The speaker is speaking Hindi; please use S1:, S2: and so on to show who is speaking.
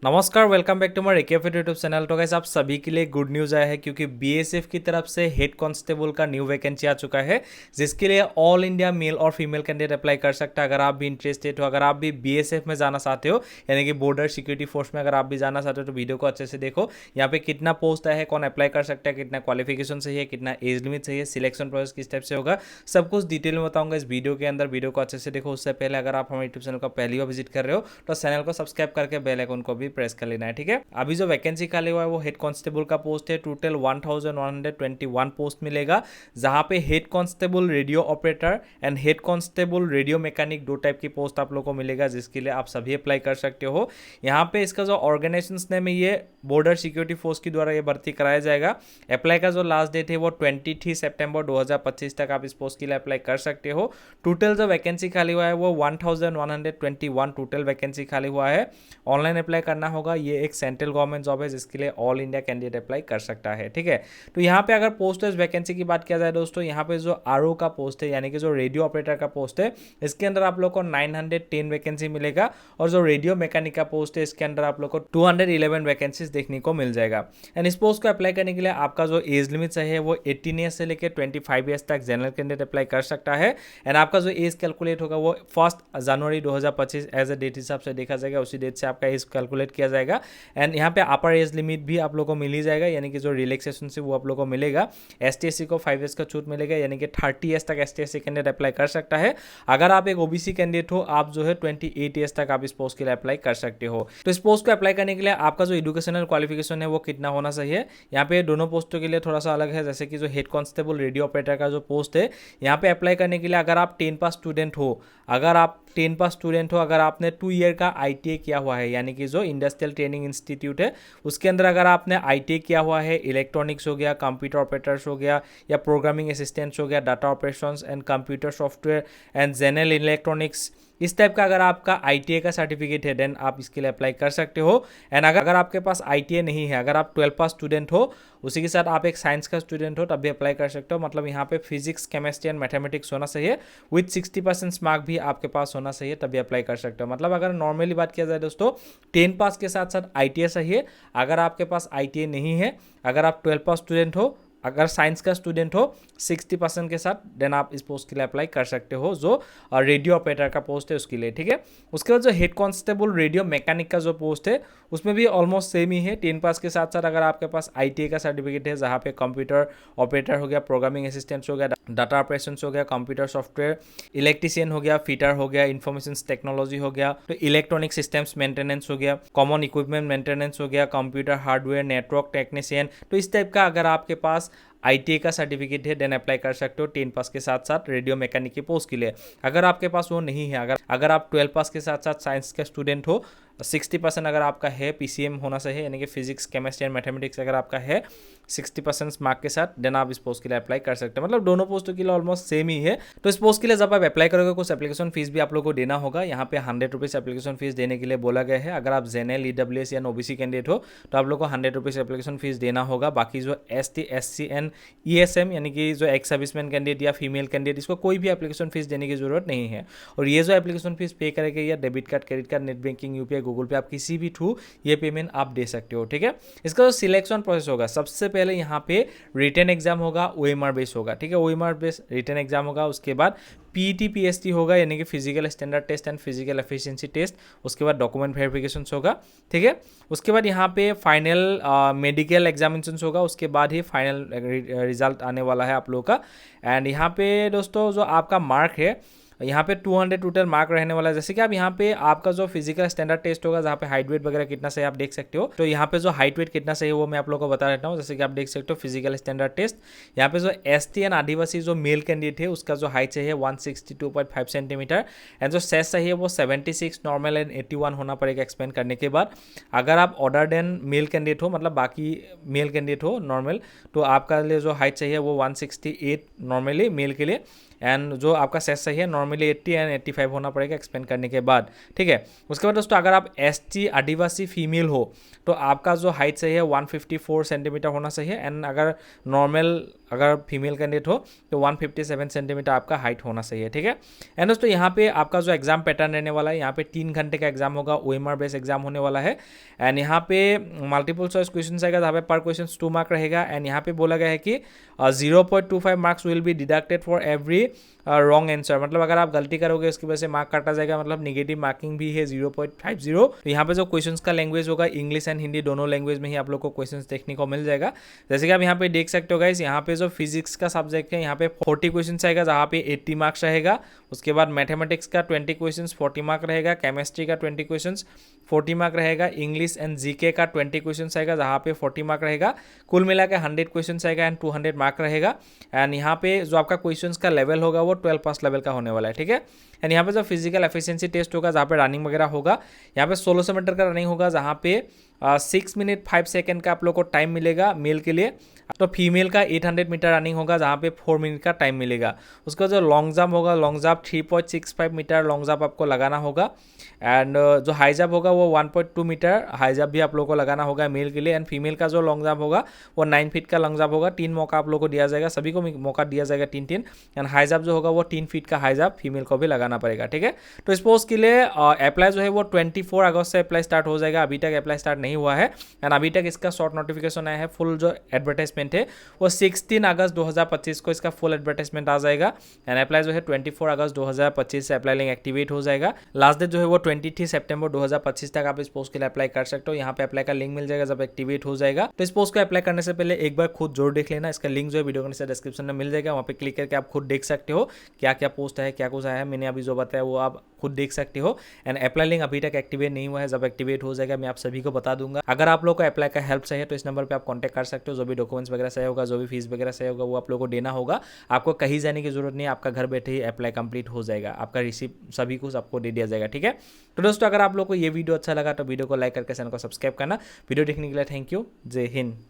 S1: नमस्कार, वेलकम बैक टू माय रेकेफिट यूट्यूब चैनल। तो गाइस आप सभी के लिए गुड न्यूज़ आया है क्योंकि बीएसएफ की तरफ से हेड कांस्टेबल का न्यू वैकेंसी आ चुका है, जिसके लिए ऑल इंडिया मेल और फीमेल कैंडिडेट अप्लाई कर सकता है। अगर आप भी इंटरेस्टेड हो, अगर आप भी बीएसएफ में जाना चाहते हो, यानी कि बॉर्डर सिक्योरिटी फोर्स में अगर आप भी जाना चाहते हो, तो वीडियो को अच्छे से देखो। यहाँ पे कितना पोस्ट है, कौन अप्लाई कर सकता है, कितना क्वालिफिकेशन चाहिए, कितना एज लिमिट चाहिए, सिलेक्शन प्रोसेस किस टाइप से होगा, सब कुछ डिटेल में बताऊंगा इस वीडियो के अंदर। वीडियो को अच्छे से देखो। उससे पहले अगर आप हमारे यूट्यूब चैनल को पहली बार विजिट कर रहे हो तो चैनल को सब्सक्राइब करके बेल आइकन को भी प्रेस कर लेना है, ठीक है। अभी जो वैकेंसी खाली हुआ है वो हेड कांस्टेबल का पोस्ट है। टोटल 1121 पोस्ट मिलेगा, जहां पे head constable radio operator and head constable radio mechanic दो टाइप की पोस्ट आप लोगों को मिलेगा, जिसके लिए आप सभी अप्लाई कर सकते हो। यहाँ पे इसका जो ऑर्गेनाइजेशन नेम है ये बॉर्डर सिक्योरिटी फोर्स के द्वारा ये भर्ती कराया जाएगा। अप्लाई का जो लास्ट डेट है वो 23 सितंबर 2025 तक आप इस पोस्ट के लिए अप्लाई कर सकते हो। टोटल जो वैकेंसी खाली हुआ है वो 1121 टोटल वैकेंसी खाली हुआ है। ऑनलाइन अप्लाई करना होगा। ये एक सेंट्रल गवर्नमेंट जॉब है जिसके लिए ऑल इंडिया कैंडिडेट अप्लाई कर सकता है, ठीक है। तो यहाँ पे अगर पोस्ट वैकेंसी की बात किया जाए दोस्तों, यहाँ पे जो आरओ का पोस्ट है यानी कि जो रेडियो ऑपरेटर का पोस्ट है, इसके अंदर आप लोग को 910 वैकेंसी मिलेगा। और जो रेडियो मैकेनिक का पोस्ट है इसके अंदर आप लोग को 211 वैकेंसीज देखने को मिल जाएगा। एंड इस पोस्ट को अप्लाई करने के लिए आपका जो एज लिमिट है वो 18 ईयर्स से लेकर 25 ईयर्स तक जनरल कैंडिडेट अप्लाई कर सकता है। एंड आपका जो एज कैलकुलेट होगा वो 1 जनवरी 2025 एज अ डेट हिसाब से देखा जाएगा, उसी डेट से आपका एज कैलकुलेट किया जाएगा। एंड यहाँ पे अपर एज लिमिट भी आप लोगों को मिल ही जाएगा, यानी कि जो रिलैक्सेशन से वो आप लोगों को मिलेगा। एसटीएससी को 5 ईयर्स का छूट मिलेगा, यानी कि 30 ईयर्स तक एसटीएससी कैंडिडेट अप्लाई कर सकता है। अगर आप एक ओबीसी कैंडिडेट हो, आप जो है 28 ईयर्स तक आप इस पोस्ट के लिए अप्लाई कर सकते हो। तो इस पोस्ट को अप्लाई करने के लिए आपका जो एजुकेशनल क्वालिफिकेशन है वो कितना होना चाहिए, यहाँ पे दोनों पोस्टों के लिए थोड़ा सा अलग है। जैसे कि जो हेड कांस्टेबल रेडियो ऑपरेटर का जो पोस्ट है, यहाँ पे अप्लाई करने के लिए अगर आप 10 पास स्टूडेंट हो, अगर आपने 2 ईयर का आईटीआई किया हुआ है, यानी कि जो इंडस्ट्रियल ट्रेनिंग इंस्टीट्यूट है उसके अंदर अगर आपने आईटीआई किया हुआ है, इलेक्ट्रॉनिक्स हो गया, कंप्यूटर ऑपरेटर्स हो गया, या प्रोग्रामिंग असिस्टेंट्स हो गया, data operations and computer software and general electronics, इस टाइप का अगर आपका आईटीआई का सर्टिफिकेट है देन आप इसके लिए अप्लाई कर सकते हो। एंड अगर आपके पास आईटीआई नहीं है, अगर आप 12 पास स्टूडेंट हो, उसी के साथ आप एक साइंस का स्टूडेंट हो, तब भी अप्लाई कर सकते हो। मतलब यहाँ पे फिजिक्स, केमिस्ट्री एंड मैथमेटिक्स होना चाहिए, विथ 60% मार्क भी आपके पास होना चाहिए, तभी अप्लाई कर सकते हो। मतलब अगर नॉर्मली बात किया जाए दोस्तों, 10 पास के साथ साथ आईटीआई चाहिए। अगर आपके पास आईटीआई नहीं है, अगर आप 12 पास स्टूडेंट हो, अगर साइंस का स्टूडेंट हो 60% के साथ, देन आप इस पोस्ट के लिए अप्लाई कर सकते हो, जो रेडियो ऑपरेटर का पोस्ट है उसके लिए, ठीक है। उसके बाद जो हेड कांस्टेबल रेडियो मैकेनिक का जो पोस्ट है उसमें भी ऑलमोस्ट सेम ही है। 10 पास के साथ साथ अगर आपके पास आईटीआई का सर्टिफिकेट है, जहाँ पे कंप्यूटर ऑपरेटर हो गया, प्रोग्रामिंग असिस्टेंट्स हो गया, डाटा ऑपरेशन हो गया, कंप्यूटर सॉफ्टवेयर, इलेक्ट्रीशियन हो गया, फिटर हो गया, इंफॉर्मेशन टेक्नोलॉजी हो गया, तो इलेक्ट्रॉनिक सिस्टम्स मेंटेनेंस हो गया, कॉमन इक्विपमेंट मेंटेनेंस हो गया, कंप्यूटर हार्डवेयर नेटवर्क टेक्नीशियन, तो इस टाइप का अगर आपके पास आईटीआई का सर्टिफिकेट है देन अप्लाई कर सकते हो 10 पास के साथ साथ रेडियो मैकेनिक की पोस्ट के लिए। अगर आपके पास वो नहीं है, अगर आप 12 पास के साथ साथ साइंस का स्टूडेंट हो, 60% अगर आपका है पीसीएम होना चाहिए, यानी कि फिजिक्स केमिस्ट्री एंड मैथमेटिक्स अगर आपका है 60% मार्क के साथ, देन आप इस पोस्ट के लिए अप्लाई कर सकते हो। मतलब दोनों पोस्टों के लिए ऑलमोस्ट सेम ही है। तो इस पोस्ट के लिए जब आप अप्लाई करोगे कुछ एप्लीकेशन फीस भी आप लोगों को देना होगा। यहाँ पे 100 रुपीज़ एप्लीकेशन फीस देने के लिए बोला गया है। अगर आप जेनरल, ईडब्ल्यूएस या ओबीसी कैंडिडेट हो तो आप लोग को 100 रुपीज़ एप्लीकेशन फीस देना होगा। बाकी जो एसटी, एससी एंड ईएसएम यानी कि जो एक्स सर्विसमैन कैंडिडेट या फीमेल कैंडिडेट, इसको कोई भी एप्लीकेशन फीस देने की जरूरत नहीं है। और ये जो एप्लीकेशन फीस पे करेंगे, या debit card, credit card, net banking, UPI, Google पे, आप किसी भी थ्रू ये पेमेंट आप दे सकते हो, ठीक है। इसका जो सिलेक्शन प्रोसेस होगा, सबसे पहले यहाँ पे रिटन एग्जाम होगा, ओएमआर बेस होगा, ठीक है। ओएमआर बेस रिटन एग्जाम होगा। उसके बाद पीटी पीएसटी होगा, यानी कि physical standard test and physical efficiency test. उसके बाद डॉक्यूमेंट वेरिफिकेशन होगा, ठीक है। उसके बाद यहाँ पे फाइनल मेडिकल एग्जामिनेशन होगा। उसके बाद ही फाइनल रिजल्ट आने वाला है आप लोगों का। एंड यहाँ पे दोस्तों जो आपका मार्क है, यहाँ पे 200 टोटल मार्क रहने वाला है। जैसे कि आप यहाँ पे आपका जो फिजिकल स्टैंडर्ड टेस्ट होगा, जहाँ पे हाइट वेट वगैरह कितना सही आप देख सकते हो, तो यहाँ पे जो हाइट वेट कितना सही है वो मैं आप लोगों को बता देता हूँ। जैसे कि आप देख सकते हो फिजिकल स्टैंडर्ड टेस्ट, यहाँ पे जो एसटी एंड आदिवासी जो मेल कैंडिडेट है उसका जो हाइट चाहिए 162.5 सेंटीमीटर, एंड जो सेस चाहिए वो 76 नॉर्मल एंड 81 होना पड़ेगा एक्सपेंड करने के बाद। अगर आप ऑर्डर देन मेल कैंडिडेट हो, मतलब बाकी मेल कैंडिडेट हो नॉर्मल, तो आपका लिए जो हाइट चाहिए वो 168 नॉर्मली मेल के लिए, एंड जो आपका सेस सही है नॉर्मली 80 एंड 85 होना पड़ेगा एक्सपेंड करने के बाद, ठीक है। उसके बाद दोस्तों अगर आप एसटी आदिवासी फीमेल हो तो आपका जो हाइट सही है 154 सेंटीमीटर होना चाहिए, एंड अगर नॉर्मल अगर फीमेल कैंडिडेट हो तो 157 सेंटीमीटर आपका हाइट होना चाहिए, ठीक है। एंड दोस्तों यहाँ पे आपका जो एग्जाम पैटर्न रहने वाला है, यहाँ पे 3 घंटे का एग्जाम होगा, OMR बेस्ड एग्जाम होने वाला है। एंड यहाँ पे मल्टीपल चॉइस क्वेश्चन आएगा जहाँ पे पर क्वेश्चन 2 मार्क रहेगा। एंड यहाँ पे बोला गया है कि 0.25 marks will be deducted for every wrong answer, मतलब अगर आप गलती करोगे उसकी वजह से मार्क काटा जाएगा, मतलब निगेटिव मार्किंग भी है 0.50। तो यहाँ पे जो क्वेश्चंस का लैंग्वेज होगा इंग्लिश एंड हिंदी दोनों लैंग्वेज में ही आप लोग को क्वेश्चंस देखने को मिल जाएगा। जैसे कि आप यहाँ पे देख सकते हो गाइस, यहाँ पे जो फिजिक्स का सब्जेक्ट है यहाँ पे 40 क्वेश्चन आएगा जहाँ पे 80 मार्क्स रहेगा। उसके बाद मैथमेटिक्स का 20 क्वेश्चन 40 मार्क रहेगा, केमिस्ट्री का 20 क्वेश्चन 40 मार्क रहेगा, इंग्लिश एंड जीके का 20 क्वेश्चन आएगा जहाँ पे 40 मार्क रहेगा। कुल मिला के 100 क्वेश्चन आएगा एंड 200 मार्क रहेगा। एंड यहाँ पे जो आपका क्वेश्चंस का लेवल होगा वो 12 पास लेवल का होने वाला है, ठीक है। एंड यहाँ पे जो फिजिकल एफिशिएंसी टेस्ट होगा जहाँ पे रनिंग वगैरह होगा, यहाँ पे 1600 मीटर का रनिंग होगा जहाँ पे 6 मिनट 5 सेकेंड का आप लोग को टाइम मिलेगा मेल के लिए। तो फीमेल का 800 मीटर रनिंग होगा जहाँ पे 4 मिनट का टाइम मिलेगा। उसका जो लॉन्ग जंप होगा, long jump 3.65 metre long jump आपको लगाना होगा। एंड जो हाई जंप होगा वो 1.2 मीटर हाई जंप भी आप लोगों को लगाना होगा मेल के लिए। एंड फीमेल का जो लॉन्ग जंप होगा वो 9 फीट का लॉन्ग जंप होगा। 3 मौका आप लोगों को दिया जाएगा, सभी को मौका दिया जाएगा 3-3। एंड हाई जंप जो होगा वो 3 फीट का हाई जंप फीमेल को भी लगाना पड़ेगा, ठीक है। तो इस पोस्ट के लिए अप्लाई जो है वो 24 अगस्त से अप्लाई स्टार्ट हो जाएगा, अभी तक अप्लाई स्टार्ट नहीं हुआ है। एंड अभी तक इसका शॉर्ट नोटिफिकेशन आया है, फुल जो एडवर्टाइजमेंट है वो 16 अगस्त 2025 को इसका फुल एडवर्टाइजमेंट आ जाएगा। एंड अप्लाई जो है 24 अगस्त 2025 से अप्लाई लिंक एक्टिवेट हो जाएगा। लास्ट डेट जो है वो 23 सितंबर 2025 तक आप इस पोस्ट के लिए अप्लाई कर सकते हो। यहाँ पे अप्लाई का लिंक मिल जाएगा जब एक्टिवेट हो जाएगा। तो इस पोस्ट को अप्लाई करने से पहले एक बार खुद जरूर देख लेना, इसका लिंक जो है वीडियो के नीचे डिस्क्रिप्शन में मिल जाएगा, वहाँ पे क्लिक करके आप खुद देख सकते हो क्या क्या पोस्ट है, क्या कुछ आया है। मैंने अभी जो बताया वो आप खुद देख सकते हो। एंड अप्लाई लिंक अभी तक एक्टिवेट नहीं हुआ है, जब एक्टिवेट हो जाएगा मैं आप सभी को बता दूंगा। अगर आप लोग को अप्लाई का हेल्प चाहिए तो इस नंबर पे आप कांटेक्ट कर सकते हो। जो भी डॉक्यूमेंट्स वगैरह चाहिए होगा, जो भी फीस वगैरह चाहिए होगा वो आप लोग को देना होगा। आपको कहीं जाने की जरूरत नहीं है, आपका घर बैठे ही अप्लाई कंप्लीट हो जाएगा, आपका रिसीप्ट सभी कुछ आपको दे दिया जाएगा, ठीक है। तो दोस्तों अगर आप लोग को ये वीडियो अच्छा लगा तो वीडियो को लाइक करके चैनल को सब्सक्राइब करना। वीडियो देखने के लिए थैंक यू, जय हिंद।